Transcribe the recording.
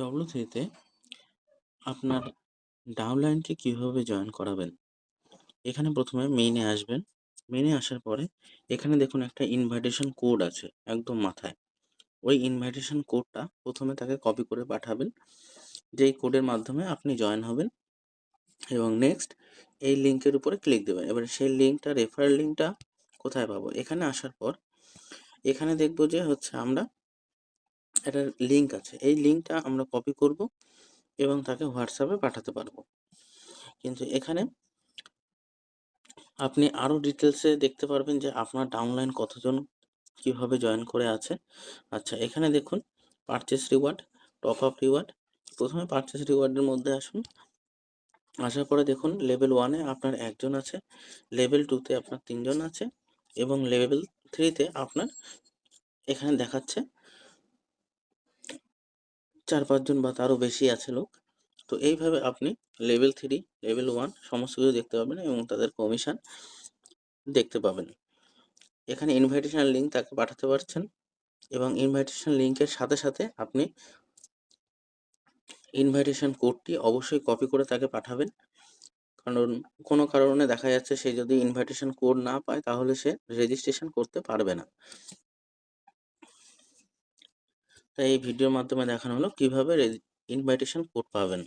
W3 তে আপনার ডাউনলাইনকে কিভাবে জয়েন করাবেন? এখানে প্রথমে মেইনে আসবেন। মেইনে আসার পরে এখানে দেখুন একটা ইনভাইটেশন কোড আছে একদম মাথায়। ওই ইনভাইটেশন কোডটা প্রথমে তাকে কপি করে পাঠাবেন। যেই কোডের মাধ্যমে আপনি জয়েন হবেন এবং নেক্সট এই লিঙ্কের উপরে ক্লিক দেবেন। এবারে সেই লিঙ্কটা রেফারেল লিঙ্কটা কোথায় পাবো? এখানে আসার পর এখানে দেখব যে আমরা একটা লিঙ্ক আছে। এই লিঙ্কটা আমরা কপি করব এবং তাকে হোয়াটসঅ্যাপে পাঠাতে পারবো। কিন্তু এখানে আপনি আরও ডিটেলসে দেখতে পারবেন যে আপনার ডাউনলাইন কতজন কিভাবে জয়েন করে আছে। আচ্ছা, এখানে দেখুন purchase reward, top up reward. প্রথমে পারচেস রিওয়ার্ডের মধ্যে আসুন। আসার পরে দেখুন লেভেল 1-এ আপনার 1 জন আছে, লেভেল 2-তে আপনার 3 জন আছে এবং লেভেল 3-তে আপনার এখানে দেখাচ্ছে 4-5 জন বা তারও বেশি আছে লোক। তো এইভাবে আপনি লেভেল 3, লেভেল 1 সমস্ত কিছু দেখতে পাবেন এবং তাদের কমিশন দেখতে পাবেন। এখানে ইনভাইটেশন লিঙ্ক তাকে পাঠাতে পারছেন এবং ইনভাইটেশন লিঙ্কের সাথে সাথে আপনি ইনভাইটেশন কোডটি অবশ্যই কপি করে তাকে পাঠাবেন। কারণ কোনো কারণে দেখা যাচ্ছে সে যদি ইনভাইটেশন কোড না পায় তাহলে সে রেজিস্ট্রেশন করতে পারবে না। তাই এই ভিডিওর মাধ্যমে দেখানো হলো কিভাবে ইনভাইটেশন কোড পাবেন।